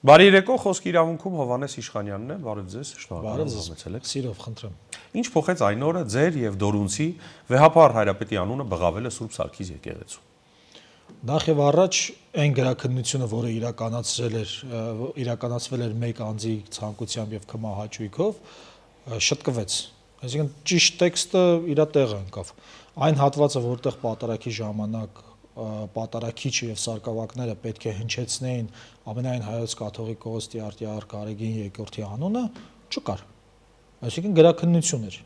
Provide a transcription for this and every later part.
Բարի երեկո, խոսք իրավունքում Հովհաննես Իշխանյանն է, բարև ձեզ, շնորհակալ եմ, սիրով խնդրեմ։ Ինչ փոխեց այն օրը ձեր եւ Դորունցի վեհապար Հայրապետի անունը բղավելը Սուրբ Սարգիս եկեղեցու։ Նախ եւ առաջ այն գրաքննությունը, որը իրականացվել էր մեկ անձի ցանկությամբ եւ կմահաճույքով, շտկվեց։ Այսինքն ճիշտ տեքստը իր տեղը ընկավ։ Այն հատվածը, որտեղ պատարագի ժամանակ պատարագիչը եւ սարկավակները պետք է հնչեցնեին ամենայն հայոց կաթողիկոս Տիարդիար Գարեգին II անունը, չկար։ Այսինքն գրաքննություն էր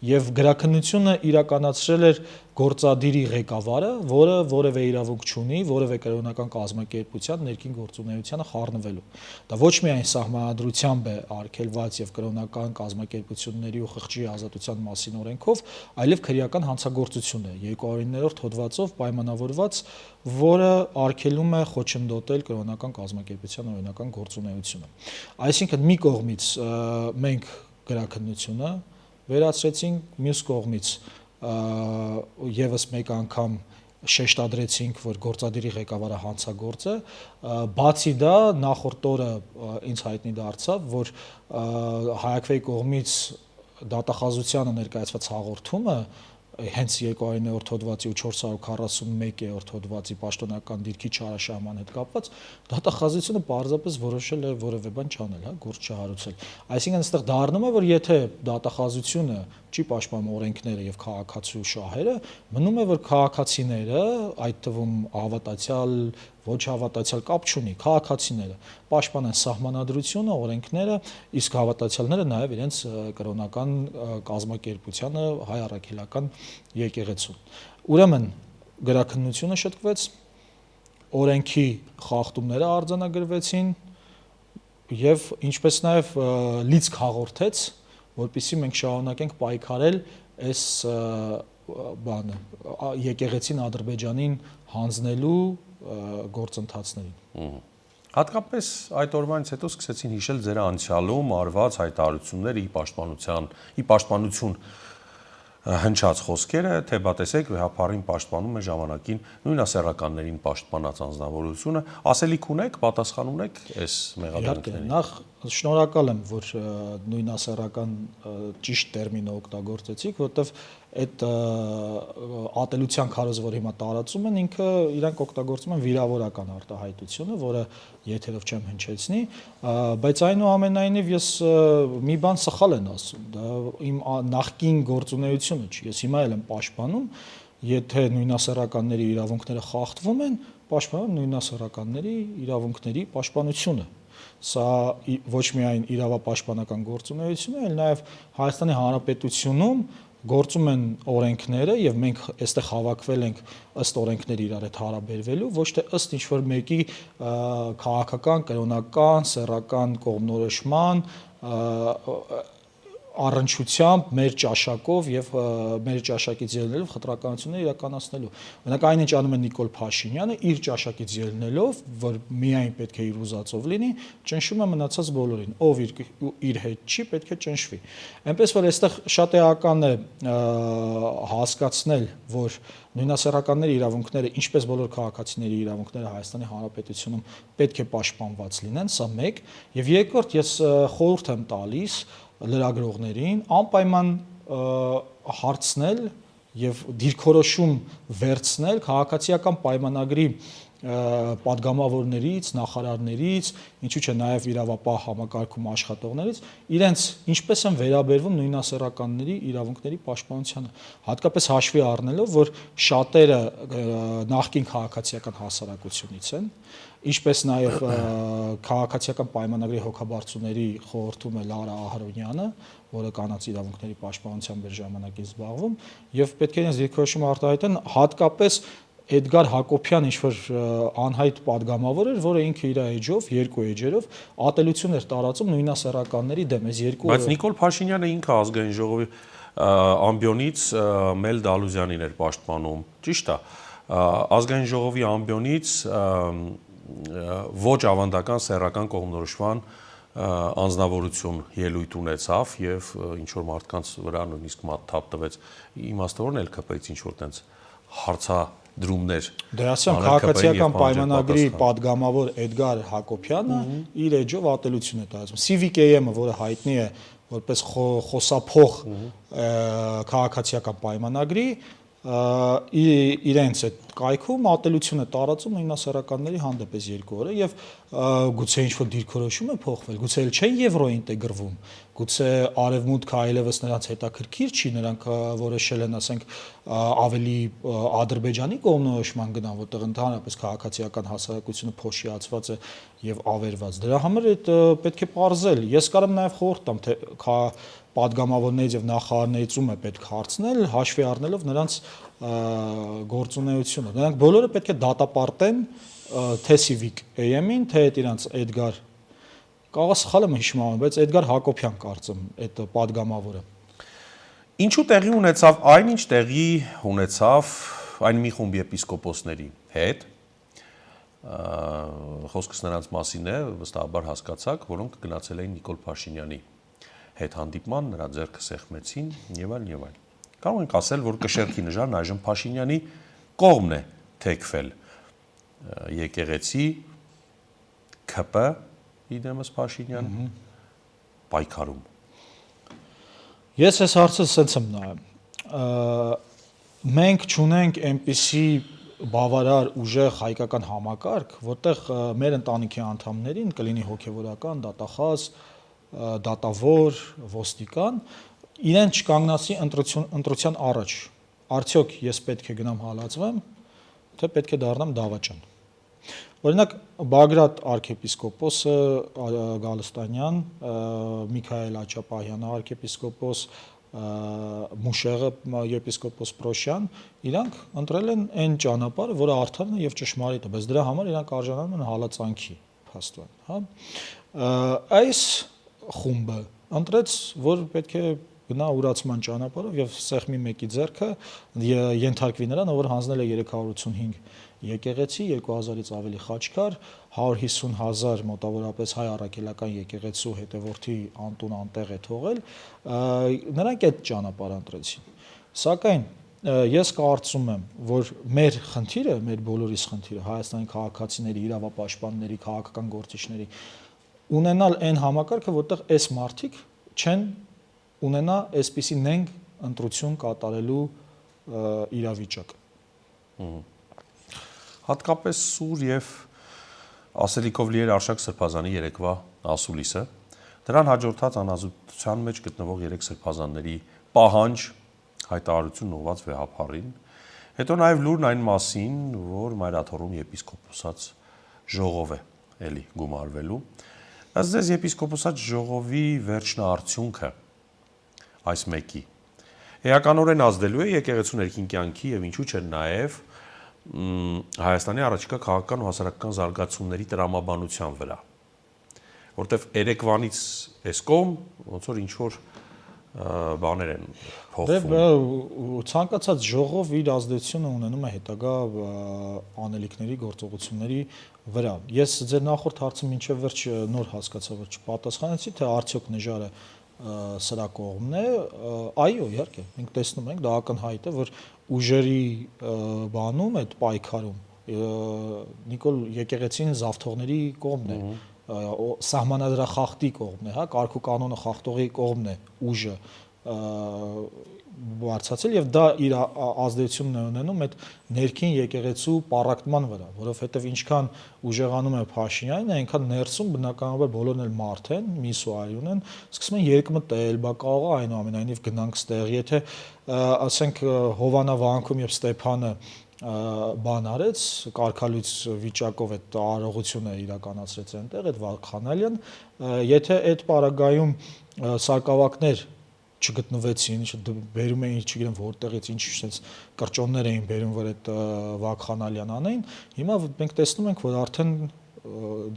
եւ գրաքննությունը իրականացրել էր գործադիրի ղեկավարը, որը որևէ իրավունք չունի որևէ կրոնական կազմակերպության ներքին գործունեությանը խառնվելու։ Դա ոչ միայն սահմանադրությամբ է արգելված եւ կրոնական կազմակերպությունների ու խղճի ազատության մասին օրենքով, այլև քրեական հանցագործություն է 209-րդ հոդվածով պայմանավորված, որը արգելում է խոչընդոտել կրոնական կազմակերպության օրինական գործունեությունը։ Այսինքն մի կողմից մենք գրաքննությունը վերացրեցինք, մյուս կողմից եւս մեկ անգամ շեշտադրեցինք, որ գործադիրի ղեկավարը հանցագործ է, բացի դա նախորդ օրը ինձ հայտնի դարձավ, որ Հայաքվեի կողմից դատախազությանը ներկայացված հաղորդումը հենց 209-րդ հոդվածի ու 441-րդ հոդվածի պաշտոնական դիրքի չարաշահման հետ կապված դատախազությունը պարզապես որոշել է որևէ բան չանել, գործ չհարուցել։ Այսինքն այստեղ դառնում է, որ եթե դատախազությունը չի պաշտպանում օրենքները եւ քաղաքացու շահերը, մնում է, որ քաղաքացիները, այդ թվում հավատացյալ, ոչ հավատացյալ կապ չունի, քաղաքացիները պաշտպանեն սահմանադրությունը, օրենքները, իսկ հավատացյալները նաեւ իրենց կրոնական կազմակերպությանը, հայ առաքելական եկեղեցուն։ Ուրեմն գրաքննությունը շտկվեց, օրենքի խախտումները արձանագրվեցին եւ ինչպես նաեւ լիցք հաղորդեց, որպեսզի մենք շարունակենք պայքարել այս բանը եկեղեցին Ադրբեջանին հանձնելու գործընթացներին։ Հատկապես այդ օրվանից հետո սկսեցին հիշել ձեր անցյալում արված հայտարարությունները ի պաշտպանություն հնչած խոսքերը, թե բա տեսեք վեհապարին պաշտպանում է ժամանակին նույնասեռականներին պաշտպանած անձնավորությունը, ասելիք ունեք, պատասխան ունեք այս մեղադրանքներին։ Նախ շնորհակալ եմ, որ նույնասեռական ճիշտ տերմինը օգտագործեցիք, որտեվ այդ ատելության քարոզ, որ հիմա տարածում են, ինքը իրանք օգտագործում են վիրավորական արտահայտությունը, որը եթերով չեմ հնչեցնի, բայց այնուամենայնիվ ես մի բան սխալ եմ ասում, դա իմ նախկին գործունեությունը չի, ես հիմա էլ եմ պաշտպանում, եթե նույնասեռականների իրավունքները խախտվում են, պաշտպանում նույնասեռականների իրավունքների պաշտպանությունը։ Սա ոչ միայն իրավապաշտպանական գործունեություն է, այլ նաև Հայաստանի Հանրապետությունում գործում են օրենքները եւ մենք այստեղ հավաքվել ենք ըստ օրենքների իրար հետ հարաբերվելու, ոչ թե ըստ ինչ-որ մեկի քաղաքական, կրոնական, սեռական կողմնորոշման առնչությամբ մեր ճաշակով եւ մեր ճաշակից ելնելով խտրականություններ իրականացնելու։ Օրինակ այն ինչ անում է Նիկոլ Փաշինյանը իր ճաշակից ելնելով, որ միայն պետք է իր ուզածով լինի, ճնշում է մնացած բոլորին, ով իր հետ չի, պետք է ճնշվի։ Այնպես որ այստեղ շատ էական է հասկացնել, որ նույնասեռականների իրավունքները, ինչպես բոլոր քաղաքացիների իրավունքները Հայաստանի Հանրապետությունում պետք է պաշտպանված լինեն, սա մեկ, եւ երկրորդ ես խորհուրդ եմ տալիս լրագրողներին անպայման հարցնել եւ դիրքորոշում վերցնել քաղաքացիական պայմանագրի падգամավորներից, նախարարներից, ինչու՞ չէ նաև իրավապահ համակարգում աշխատողներից, իրենց ինչպես են վերաբերվում նույնասեռականների իրավունքների պաշտպանությանը, հատկապես հաշվի առնելով, որ շատերը նախկին քաղաքացիական հասարակությունից են, ինչպես նաև քաղաքացիական պայմանագրի հոգաբարձուների խորհրդում է Լարա Ահրոնյանը, որը կանանց իրավունքների պաշտպանությամբ էր ժամանակին զբաղվում, եւ պետք է իրենց դիրքորոշումը արտահայտեն հատկապես Էդգար Հակոբյան ինչ-որ անհայտ падգամավոր էր, որը ինքը իր էջով, երկու էջերով ատելություն էր տարածում նույնասեռականների դեմ, այս երկու Բայց Նիկոլ Փաշինյանը ինքը ազգային ժողովի ամբիոնից Մել Դալուզյանին էր պաշտպանում, ճիշտ է, ազգային ժողովի ամբիոնից ոչ ավանդական սեռական կողմնորոշման անձնավորություն ելույթ ունեցավ եւ ինչ որ մարդկանց վրա նույնիսկ մատթափ տվեց իմաստավորն էլ կպեց ինչ որ տենց հարցա դրումներ։ Դե ասեմ, քաղաքացիական պայմանագրի падգամավոր Էդգար Հակոբյանը իր էջով ատելություն է տարածում։ Civic AM-ը, որը հայտնի է որպես խոսափող քաղաքացիական պայմանագրի, իրենց այդ կայքում ատելություն է տարածում ինասերականների հանդեպ այս 2 օրը եւ գուցե ինչ-որ դիրքորոշում է փոխվել, գուցե էլ չեն եվրո ինտեգրվում, գուցե արևմուտքը այլևս նրանց հետաքրքիր չի, նրանք որոշել են, ասենք, ավելի Ադրբեջանի կողմնորոշման գնան, որտեղ ընդհանրապես քաղաքացիական հասարակությունը փոշիացված է եւ ավերված։ Դրա համար այդ պետք է պարզել։ Ես կարամ նաեւ խորհուրդ տամ, թե падգամավորներից եւ նախարարներից ում է պետք հարցնել, հաշվի առնելով նրանց գործունեությունը։ Նրանք բոլորը պետք է դատապարտեն թե Civic AM-ին, թե այդ իրանց Էդգար Կաղա սխալ եմ հիշում, բայց Էդգար Հակոբյան կարծեմ այդ падգամավորը։ Ինչու տեղի ունեցավ այն, ինչ տեղի ունեցավ այն մի խումբ եպիսկոպոսների հետ, խոսքս նրանց մասին է, վստահաբար հասկացաք, որոնք գնացել էին Նիկոլ Փաշինյանի հետ հանդիպման, նրա ձեռքը սեղմեցին եւ այլն եւ այլն։ Կարող ենք ասել, որ կշեռքի նժարն այժմ Փաշինյանի կողմն է թեքվել եկեղեցի ՔՊ իդեմս Փաշինյան պայքարում։ Ես այս հարցը սենց եմ նայում։ Մենք չունենք այնպիսի բավարար ուժեղ հայկական համակարգ, որտեղ մեր ընտանիքի անդամներին կլինի հոգևորական, դատախազ, դատավոր, ոստիկան, իրեն չկանգնացի ընտրության առաջ։ Արդյոք ես պետք է գնամ հալածվեմ, թե պետք է դառնամ դավաճան։ Օրինակ Բագրատ arczepiskopos Գալստանյան, Միքայել Աչապահյանը arczepiskopos, Մուշեղը եպիսկոպոս Պրոշյան, իրանք ընտրել են այն ճանապարհը, որը արդարն է եւ ճշմարիտ է, բայց դրա համար իրանք արժանանում են հալածանքի փաստորեն, հա։ Այս խումբը ընտրեց, որ պետք է գնա ուրացման ճանապարհով եւ սեղմի մեկի ձեռքը ենթարկվի նրան, որ հանձնել է 385 եկեղեցի, 2000-ից ավելի խաչքար, 150,000 մոտավորապես հայ առաքելական եկեղեցու հետևորդի անտուն անտեղ է թողել, նրանք այդ ճանապարհը ընտրեցին։ Սակայն ես կարծում եմ, որ մեր խնդիրը, մեր բոլորիս խնդիրը, Հայաստանի քաղաքացիների, իրավապաշտպանների, քաղաքական գործիչների ունենալ այն համակարգը, որտեղ այս մարդիկ չեն ունենա այսպիսի նենգ ընտրություն կատարելու իրավիճակ։ Հատկապես սուր եւ ասելիքով լի էր Արշակ Սրբազանի երեկվա ասուլիսը, դրան հաջորդած անազդության մեջ գտնվող 3 սրբազանների պահանջ հայտարարություն ուղղված վեհափառին, հետո նաեւ լուրն այն մասին, որ Մայրաթորում եպիսկոպոսած ժողով է էլի գումարվելու։ Ըստ ձեզ եպիսկոպոսած ժողովի վերջնաարդյունքը այս մեկի էականորեն ազդելու է եկեղեցու ներքին կյանքի եւ ինչու՞ չէ նաեւ Հայաստանի առաջիկա քաղաքական ու հասարակական զարգացումների տրամաբանության վրա, որտեվ երեկվանից այս կողմ ոնց որ ինչ որ բաներ են փոխվում։ Ցանկացած ժողով իր ազդեցությունը ունենում է հետագա անելիքների, գործողությունների վրա։ Ես ձեր նախորդ հարցը մինչև վերջ նոր հասկացա, որ չպատասխանեցի, թե արդյոք նժարը սրա կողմն է, այո, իհարկե, մենք տեսնում ենք, դա ակնհայտ է, որ ուժերի բանում այդ պայքարում Նիկոլ եկեղեցին զավթողների կողմն է, սահմանադրախախտի կողմն է, հա, կարգ ու կանոնը խախտողի կողմն է ուժը բարձրացել եւ դա իր ազդեցությունն է ունենում այդ ներքին եկեղեցու պառակտման վրա, որովհետեւ ինչքան ուժեղանում է Փաշինյանն, այնքան ներսում բնականաբար բոլորն էլ մարդ են, միս ու արյուն են, սկսում են երկմտել, բա կարող է այնուամենայնիվ գնանք ստեղ, եթե ասենք Հովանա Վանքում եւ Ստեփանը բան արեց, կարգալույց վիճակով այդ արարողությունը իրականացրեց այնտեղ, այդ Վարդխանալյան, եթե այդ պարագայում սակավակներ չգտնվեցին, բերում էին, չգիտեմ որտեղից, ինչ sense կրճոններ էին բերում, որ այդ Վարդխանալյան անեին, հիմա մենք տեսնում ենք, որ արդեն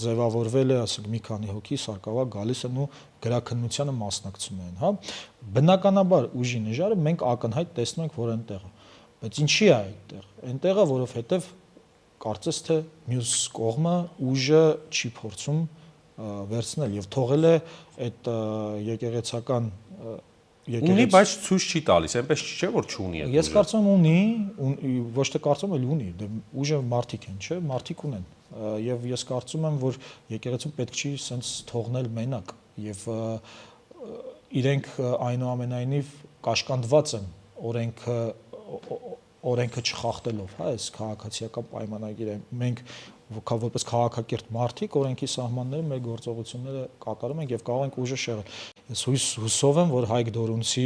ձևավորվել է, ասենք մի քանի հոգի սակավակ գալիս են ու գրաքննությանը մասնակցում են, հա։ Բնականաբար ուժի նժարը մենք ակնհայտ տեսնում ենք, որ այնտեղ է։ Բայց ինչի է այդտեղ։ Այնտեղը, որովհետև կարծես թե մյուս կողմը ուժը չի փորձում վերցնել եւ թողել է այդ եկեղեցական Ունի, բայց ցույց չի տալիս, այնպես չէ որ չունի։ Ես կարծում եմ ունի, ոչ թե կարծում եմ, ունի, դե ուժը մարդիկ են, չէ, մարդիկ ունեն։ Եվ ես կարծում եմ, որ եկեղեցուն պետք չի սենց թողնել մենակ եւ իրենք այնուամենայնիվ կաշկանդված են օրենքը չխախտելով, հա, այս քաղաքացիական պայմանագիրը մենք որպես քաղաքակիրթ մարդիկ օրենքի սահմանները մեր գործողությունները կատարում ենք եւ կարող ենք ուժը շեղել։ Ես հուսով եմ, որ Հայկ Դորունցի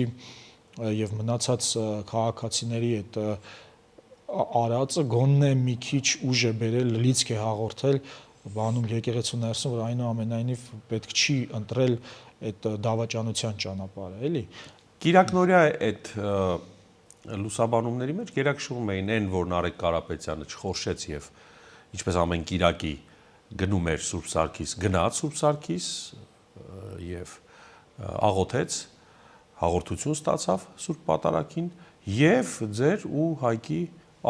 եւ մնացած քաղաքացիների այդ արածը գոնե մի քիչ ուժ է բերել, լիցք է հաղորդել բանում եկեղեցու ներսում, որ այնուամենայնիվ պետք չի ընտրել այդ դավաճանության ճանապարհը, էլի։ Կիրակնորյա այդ լուսաբանումների մեջ գերակշռում էին այն, որ Նարեկ Կարապետյանը չխորշեց եւ ինչպես ամեն Կիրակի գնում էր Սուրբ Սարգիս, գնաց Սուրբ Սարգիս եւ աղոթեց, հաղորդություն ստացավ Սուրբ Պատարագին եւ ձեր ու Հայկի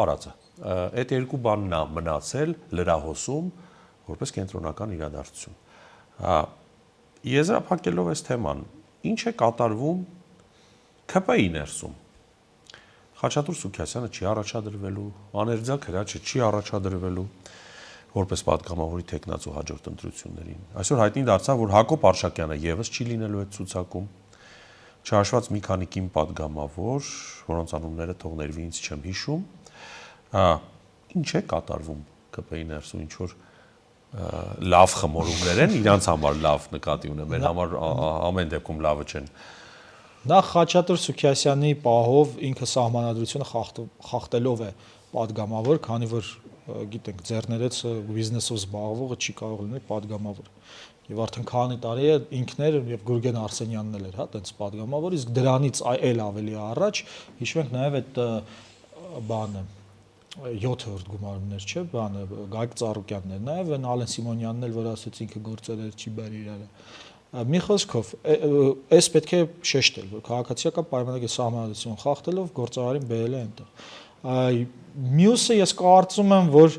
արածը։ Այդ երկու բանն է մնացել լրահոսում որպես կենտրոնական իրադարձություն։ Եզրափակելով այս թեման, ինչ է կատարվում ՔՊ-ի ներսում։ Խաչատուր Սուքիասյանը չի առաջադրվելու, Աներձակ Հրաչը չի առաջադրվելու որպես պատգամավորի տեխնացու հաջորդ ընտրություններին։ Այսօր հայտնի դարձավ, որ Հակոբ Արշակյանը եւս չի լինելու այդ ցուցակում։ Չհաշված մի քանի կին պատգամավոր, որոնց անունները թող ներվի ինձ չեմ հիշում, ինչ է կատարվում ԿՊ-ի ներսում, ինչ որ լավ խմորումներ են, իրանց համար լավ նկատի ունեմ, մեր համար ամեն դեպքում լավը չեն։ Նախ Խաչատուր Սուքիասյանի պահով ինքը սահմանադրությունը խախտելով է պատգամավոր, քանի որ գիտենք ձեռներեց բիզնեսով զբաղվողը չի կարող լինել պատգամավոր։ Եվ արդեն քանի տարի է ինքներ եւ Գուրգեն Արսենյանն էլ էր, հա, տենց պատգամավոր, իսկ դրանից այլ ավելի առաջ հիշում ենք նաեւ այդ բանը 7-րդ գումարումներ, չէ, բանը Գայկ Ծառուկյանն էր, նաեւ Ալեն Սիմոնյանն էլ, որ ասեց ինքը գործել էր չի բարի իրարը։ Մի խոսքով, այս պետք է շեշտել, որ քաղաքացիական պայմանագիր սահմանադրություն խախտելով գործարարին բերել է այնտեղ։ Մյուսը ես կարծում եմ, որ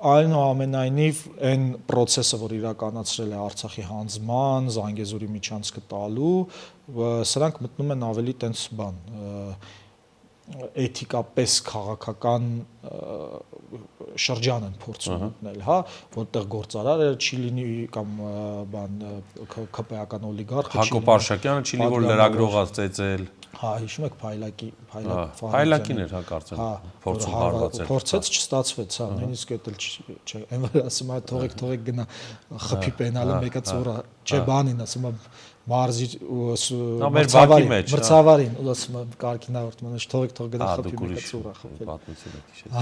այնուամենայնիվ այն process-ը, որ իրականացրել է Արցախի հանձնման, Զանգեզուրի միջանցքը տալու, սրանք մտնում են ավելի տենց բան էթիկապես քաղաքական շրջան են փորձում մտնել, հա, որտեղ գործարարը չի լինի կամ բան ԿՊ-ական օլիգարխը չի։ Հակոբ Արշակյանը չի լինի, որ լրագրողը ծեծել։ Հա, հիշում եք Փայլակին էր, հա, կարծեմ, փորձում հարվածել։ Փորձեց, չստացվեց, հա, նույնիսկ դա չէ, այն որ ասում է թողեք գնա խփի պենալը մեկը ծորա, չէ, բանին ասում է մարզի մրցավարին, ու ասում է կարգին հաղորդում է, թող գնա խփի մեկը ծորա խփել։ Պատմություն եք հիշել։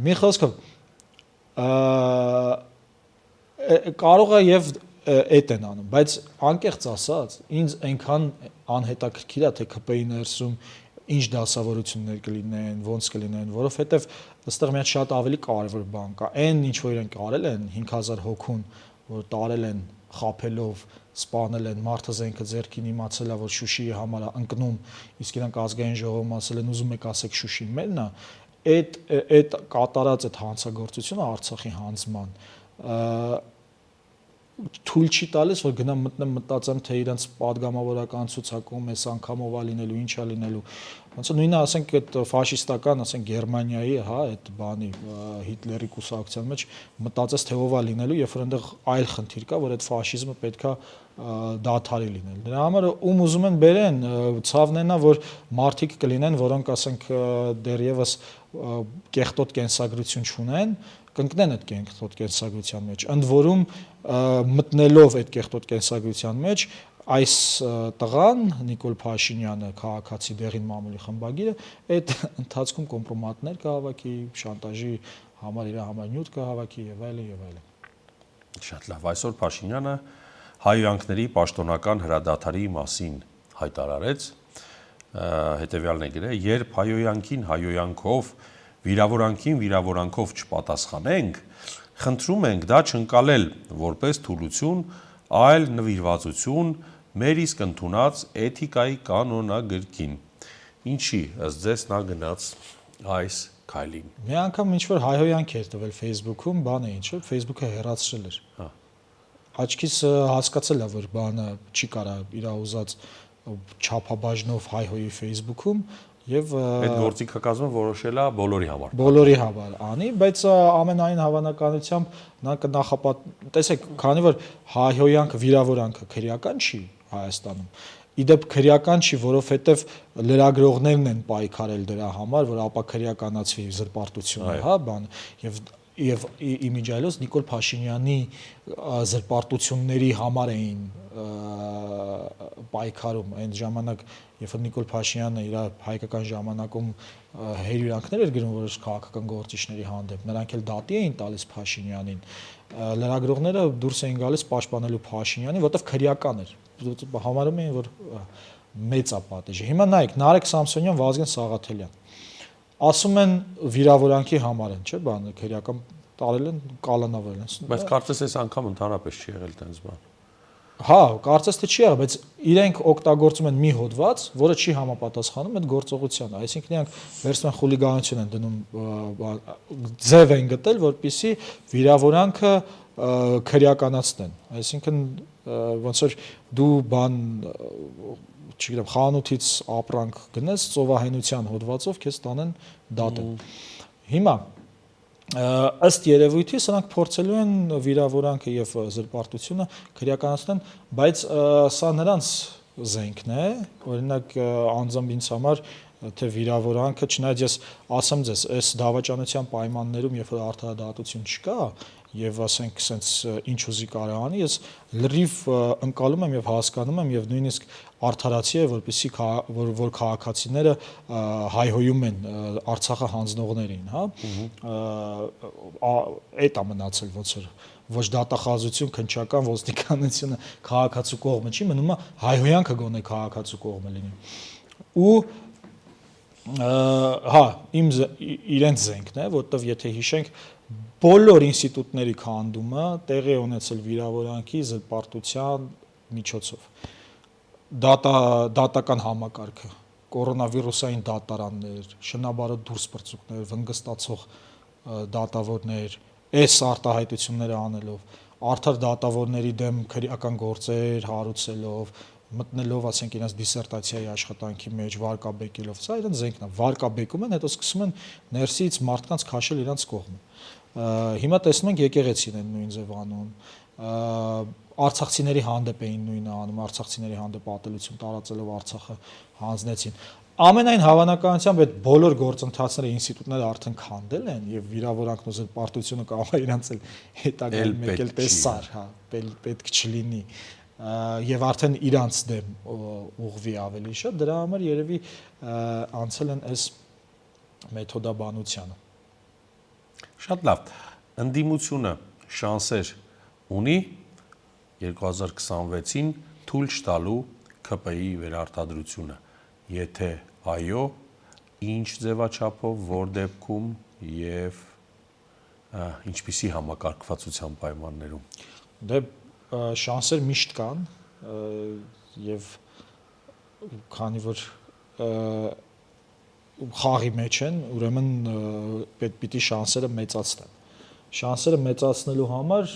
Մի խոսքով կարող է եւ այդ են անում, բայց անկեղծ ասած, ինձ այնքան անհետաքրքիր է թե ԿՊ-ի ներսում ինչ դասավորություններ կլինեն, ոնց կլինեն, որովհետեւ այստեղ մի հատ շատ ավելի կարևոր բան կա։ Այն ինչ որ իրենք արել են 5000 հոգուն, որ տարել են խափելով, սպանել են, մարդը զենքը ձեռքին իմացել է, որ Շուշիի համար է ընկնում, իսկ իրանք ազգային ժողովում ասել են ուզում եք ասեք Շուշին մերն է, այդ կատարած այդ հանցագործությունը Արցախի հանձնման թույլ չի տալիս, որ գնամ մտնեմ մտածեմ, թե իրենց падգամավորական ցուցակում էս անգամով է լինելու, ինչ է լինելու։ Ոնց է նույնը ասենք այդ ֆաշիստական, ասենք Գերմանիայի, հա, այդ բանի Հիտլերի կուսակցության մեջ մտածես թե ով է լինելու, երբ որ այնտեղ այլ խնդիր կա, որ այդ ֆաշիզմը պետքա դադարի լինել։ Դրա համար ում ուզում են բերեն, ցավն այնա, որ մարդիկ կլինեն, որոնք ասենք դեռևս կեղտոտ կենսագրություն չունեն, կընկնեն այդ կեղտոտ կենսագրության մեջ, ընդ որում մտնելով այդ կեղտոտ կենսագրության մեջ այս տղան Նիկոլ Փաշինյանը քաղաքացի դեղին մամուլի խմբագիրը այդ ընթացքում կոմպրոմատներ կհավաքի, շանտաժի համար իր համար նյութ կհավաքի եւ այլն եւ այլն։ Շատ լավ, այսօր Փաշինյանը հայոյանքների պաշտոնական հրադադարի մասին հայտարարեց, հետեւյալն է գրել, երբ հայոյանքին հայոյանքով վիրավորանքին վիրավորանքով չպատասխանենք, խնդրում ենք դա չընկալել որպես թուլություն, այլ նվիրվածություն մեր իսկ ընդունած էթիկայի կանոնագրքին։ Ինչի ըստ ձեզ նա գնաց այս քայլին։ Մի անգամ ինչ որ հայհոյանք էր տվել Facebook-ում, բան է ինչ, Facebook-ը հեռացրել էր։ Հա։ Աչքիս հասկացել է, որ բանը չի կարա իր ուզած չափաբաժնով հայհոյի Facebook-ում եւ այդ գործիքը կազմը որոշել է բոլորի համար։ Բոլորի համար անի, բայց ամենայն հավանականությամբ նա տեսեք, քանի որ հայհոյանքը, վիրավորանքը քրեական չի Հայաստանում, իդեպ քրեական չի, որովհետեւ լրագրողներն են պայքարել դրա համար, որ ապա քրեականացվի զրպարտությունը, հա, բան, եւ իմիջիայլոց Նիկոլ Փաշինյանի զրպարտությունների համար էին պայքարում այն ժամանակ, երբ որ Նիկոլ Փաշինյանը իր հայկական ժամանակում հերյուրանքներ էր գրում որոշ քաղաքական գործիչների հանդեպ, նրանք էլ դատի էին տալիս Փաշինյանին, լրագրողները դուրս էին գալիս պաշտպանելու Փաշինյանին, որտեղ քրեական էր, համարում էին, որ մեծ է պատիժը։ Հիմա նայեք, Նարեկ Սամսոնյան, Վազգեն Սաղաթելյան ասում են վիրավորանքի համար են, չէ՞, բանը քրեական տարել են, կալանավորել են։ Բայց կարծես այս անգամ ընդհանրապես չի եղել տենց բան։ Հա, կարծես թե չի եղել, բայց իրենք օգտագործում են մի հոդված, որը չի համապատասխանում այդ գործողությանը, այսինքն իրանք վերցնում են խուլիգանություն են դնում, ձև են գտել, որպեսզի վիրավորանքը քրեականացնեն, այսինքն ոնց որ դու բան չգիտեմ, խանութից ապրանք գնես ծովահենության հոդվածով քեզ տանեն դատեն։ Հիմա ըստ երևույթի սրանք փորձելու են վիրավորանքը եւ զրպարտությունը քրեականացնեն, բայց սա նրանց զենքն է, օրինակ անձամբ ինձ համար թե վիրավորանքը, չնայած ես ասեմ ձեզ, այս դավաճանության պայմաններում, երբ որ արդարադատություն չկա, եւ ասենք sense ինչ ուզի կարա անի, ես լրիվ ընկալում եմ եւ հասկանում եմ եւ նույնիսկ արդարացի է, որպեսզի որ քաղաքացիները հայհոյում են Արցախը հանձնողներին, հա, այդ է մնացել ոնց որ ոչ դատախազություն, քննչական ոստիկանությունը քաղաքացու կողմը չի, մնում է հայհոյանքը գոնե քաղաքացու կողմը լինի։ Ու հա, իրենց զենքն է, որտեվ եթե հիշենք բոլոր ինստիտուտների քանդումը տեղի ունեցել վիրավորանքի, զրպարտության միջոցով։ Դատական համակարգը, կորոնավիրուսային դատարաններ, շնաբարը դուրս պրծուկներ, վնգստացող դատավորներ, այս արտահայտությունները անելով, արդար դատավորների դեմ քրեական գործեր հարուցելով, մտնելով, ասենք, իրենց դիսերտացիայի աշխատանքի մեջ վարկաբեկելով, սա իրենց զենքն է, վարկաբեկում են, հետո սկսում են ներսից մարդկանց քաշել իրենց կողմը։ Հիմա տեսնում ենք եկեղեցին են նույն ձև անում, արցախցիների հանդեպ էին նույնը անում, արցախցիների հանդեպ ատելություն տարածելով Արցախը հանձնեցին։ Ամենայն հավանականությամբ այդ բոլոր գործընթացները ինստիտուտները արդեն քանդել են եւ վիրավորանքն ու զրպարտությունը կարող է իրանց էլ հետագայում մեկ էլ տեսար, հա, պետք չլինի եւ արդեն իրանց դեմ ուղղվի ավելի շատ, դրա համար երևի անցել են այս մեթոդաբանությանը։ Շատ լավ։ Ընդդիմությունը շանսեր ունի 2026-ին թույլ չտալու ՔՊԻ վերարտադրությունը։ Եթե այո, ինչ ձևաչափով, որ դեպքում եւ ինչպիսի համակարգվածության պայմաններում։ Դե շանսեր միշտ կան եւ քանի որ խաղի մեջ են, ուրեմն պիտի շանսերը մեծացնեն։ Շանսերը մեծացնելու համար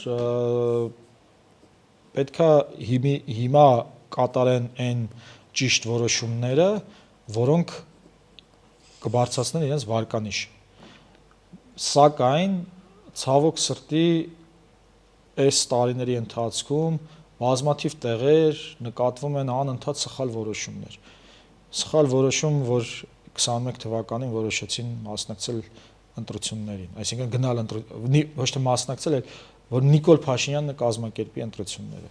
պետքա հիմա կատարեն այն ճիշտ որոշումները, որոնք կբարձրացնեն իրենց վարկանիշը։ Սակայն ցավոք սրտի այս տարիների ընթացքում բազմաթիվ տեղեր նկատվում են անընդհատ սխալ որոշումներ։ Սխալ որոշում, որ 21 թվականին որոշեցին մասնակցել ընտրություններին, այսինքն գնալ ոչ թե մասնակցել, այլ որ Նիկոլ Փաշինյանը կազմակերպի ընտրությունները։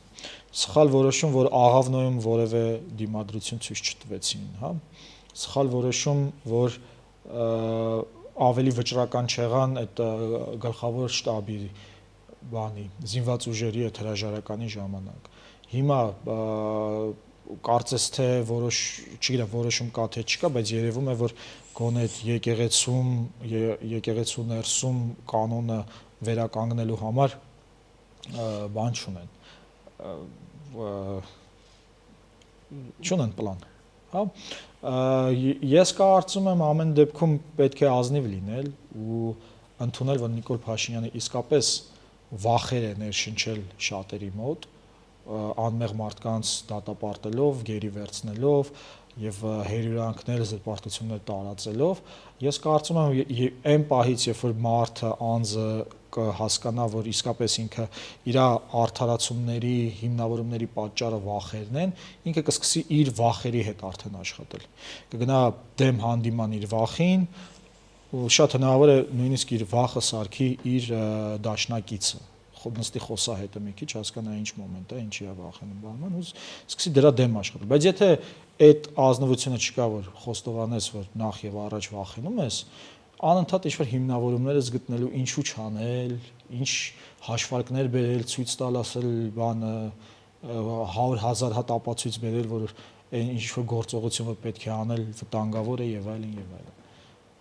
Սխալ որոշում, որ աղավնոյում որևէ դիմադրություն ցույց չտվեցին, հա։ Սխալ որոշում, որ ավելի վճռական չեղան այդ գլխավոր շտաբի բանի զինված ուժերի այդ հրաժարականի ժամանակ։ Հիմա կարծես թե չգիտեմ որոշում կա թե չկա, բայց երևում է, որ գոնե այդ եկեղեցու ներսում կանոնը վերականգնելու համար բան չունեն։ Չունեն պլան, հա։ Ես կարծում եմ ամեն դեպքում պետք է ազնիվ լինել ու ընդունել, որ Նիկոլ Փաշինյանը իսկապես վախեր է ներշնչել շատերի մոտ, անմեղ մարդկանց դատապարտելով, գերի վերցնելով եւ հերյուրանքներ, զրպարտություններ տարածելով, ես կարծում եմ այն պահից, երբ որ մարդը անձը կհասկանա, որ իսկապես ինքը իր արդարացումների, հիմնավորումների պատճառը վախերն են, ինքը կսկսի իր վախերի հետ արդեն աշխատել։ Կգնա դեմ հանդիման իր վախին, ու շատ հնարավոր է նույնիսկ իր վախը սարքի իր դաշնակիցը, նստի խոսահետը մի քիչ, հասկանա ինչ մոմենտ է, ինչի է վախենում բանման, ու սկսի դրա դեմ աշխատել։ Բայց եթե այդ ազնվությունը չկա, որ խոստովանես, որ նախ եւ առաջ վախենում ես, անընդհատ ինչ-որ հիմնավորումներ ես գտնելու ինչու չանել, ինչ հաշվարկներ բերել, ցույց տալ, ասել բանը 100,000 հատ ապացույց բերել, որ այն ինչ-որ գործողություն որ պետք է անել վտանգավոր է եւ այլն եւ այլն։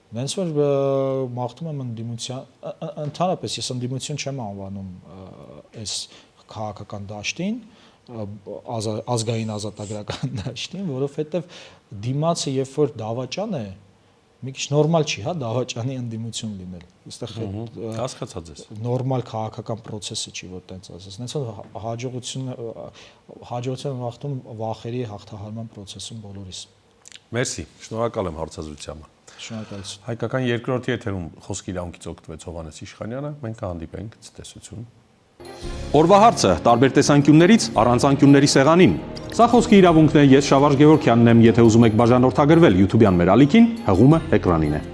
Նենց որ մաղթում եմ ընդդիմության, ընդհանրապես ես ընդդիմություն չեմ անվանում այս քաղաքական դաշտին, ազգային ազատագրական դաշտին, որովհետեւ դիմացը երբ որ դավաճան է, մի քիչ նորմալ չի, հա, դավաճանի ընդդիմություն լինել։ Այստեղ հասկացած ես։ Նորմալ քաղաքական process-ը չի, որ տենց ասես։ Նենց որ հաջողություն մաղթում վախերի հաղթահարման process-ում բոլորիս։ Մերսի, շնորհակալ եմ հարցազրույցի։ Շնորհակալություն։ Հայկական երկրորդ եթերում խոսքի իրավունքից օգտվեց Հովհաննես Իշխանյանը, մենք կհանդիպենք ցտեսություն։ Օրվա հարցը տարբեր տեսանկյուններից առանց անկյունների սեղանին։ Սա խոսքի իրավունքն է, ես Շավարժ Գևորգյանն եմ, եթե ուզում եք բաժանորդագրվել YouTube-յան մեր ալիքին, հղումը էկրանին է։